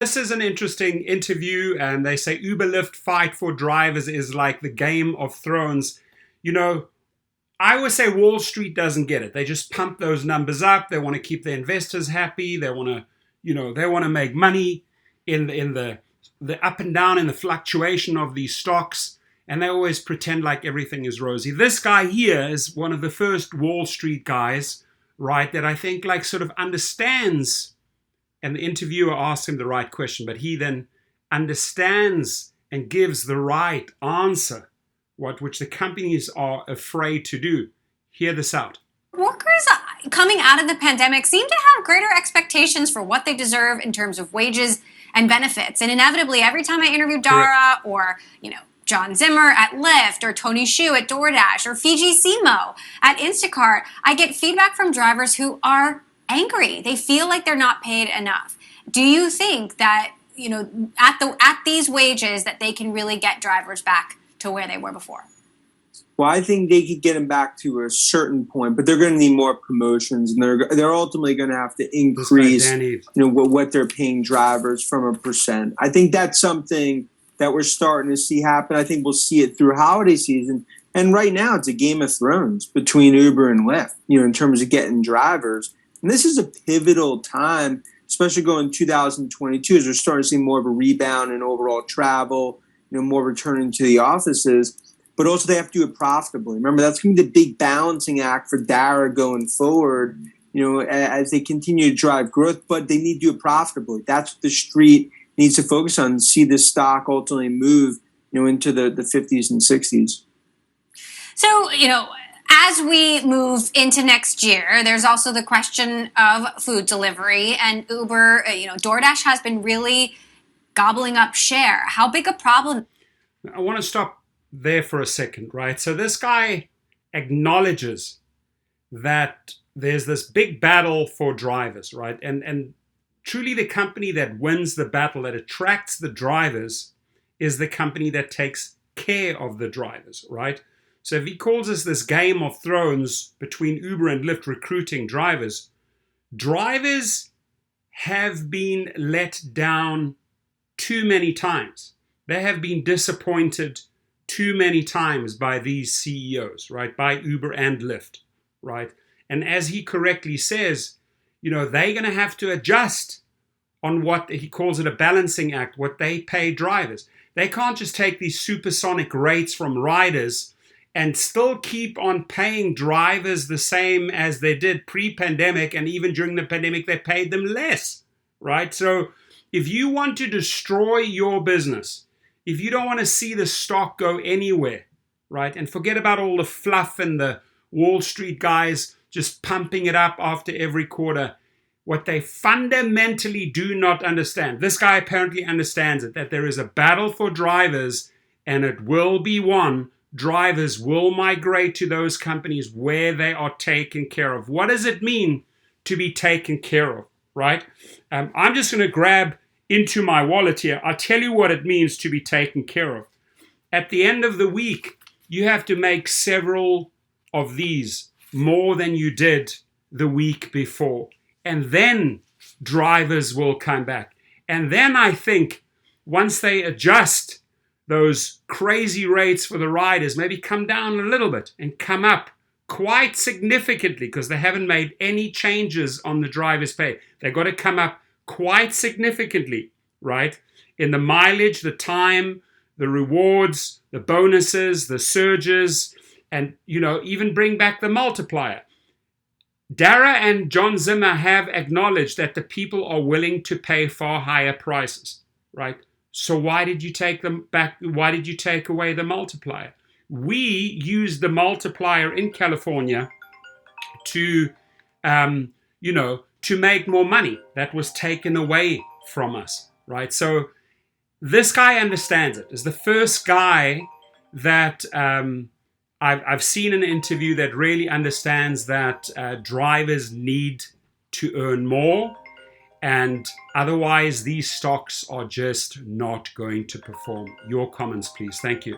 This is an interesting interview, and they say Uber Lyft fight for drivers is like the Game of Thrones. You know, I would say Wall Street doesn't get it. They just pump those numbers up. They want to keep their investors happy. They want to, they want to make money in the up and down in the fluctuation of these stocks, and they always pretend like everything is rosy. This guy here is one of the first Wall Street guys, right, that I think like sort of understands, and the interviewer asks him the right question, but he then understands and gives the right answer, which the companies are afraid to do. Hear this out. Workers coming out of the pandemic seem to have greater expectations for what they deserve in terms of wages and benefits. And inevitably, every time I interview Dara or, John Zimmer at Lyft or Tony Xu at DoorDash or Fiji Simo at Instacart, I get feedback from drivers who are angry. They feel like they're not paid enough. Do you think that, at these wages that they can really get drivers back to where they were before? Well, I think they could get them back to a certain point, but they're going to need more promotions, and they're ultimately going to have to increase, what they're paying drivers from a percent. I think that's something that we're starting to see happen. I think we'll see it through holiday season, and right now it's a Game of Thrones between Uber and Lyft, in terms of getting drivers. And this is a pivotal time, especially going 2022, as we're starting to see more of a rebound in overall travel, more returning to the offices. But also they have to do it profitably. Remember, that's going to be the big balancing act for Dara going forward, as they continue to drive growth, but they need to do it profitably. That's what the street needs to focus on, see this stock ultimately move, into the 50s and 60s. So, as we move into next year, there's also the question of food delivery, and Uber, DoorDash has been really gobbling up share. How big a problem? I want to stop there for a second, right? So this guy acknowledges that there's this big battle for drivers, right? And truly the company that wins the battle, that attracts the drivers, is the company that takes care of the drivers, right? So if he calls us this Game of Thrones between Uber and Lyft recruiting drivers, drivers have been let down too many times. They have been disappointed too many times by these CEOs, right? By Uber and Lyft, right? And as he correctly says, they're going to have to adjust on what he calls it a balancing act, what they pay drivers. They can't just take these supersonic rates from riders and still keep on paying drivers the same as they did pre-pandemic, and even during the pandemic, they paid them less, right? So if you want to destroy your business, if you don't want to see the stock go anywhere, right, and forget about all the fluff and the Wall Street guys just pumping it up after every quarter, what they fundamentally do not understand, this guy apparently understands it, that there is a battle for drivers and it will be won. Drivers will migrate to those companies where they are taken care of. What does it mean to be taken care of, right? I'm just going to grab into my wallet here. I'll tell you what it means to be taken care of. At the end of the week, you have to make several of these, more than you did the week before. And then drivers will come back. And then I think once they adjust those crazy rates for the riders, maybe come down a little bit and come up quite significantly, because they haven't made any changes on the driver's pay. They've got to come up quite significantly, right? In the mileage, the time, the rewards, the bonuses, the surges, and, even bring back the multiplier. Dara and John Zimmer have acknowledged that the people are willing to pay far higher prices, right? So why did you take them back? Why did you take away the multiplier? We used the multiplier in California to, to make more money. That was taken away from us, right? So this guy understands it. Is the first guy that I've seen in an interview that really understands that drivers need to earn more, and otherwise these stocks are just not going to perform. Your comments, please. Thank you.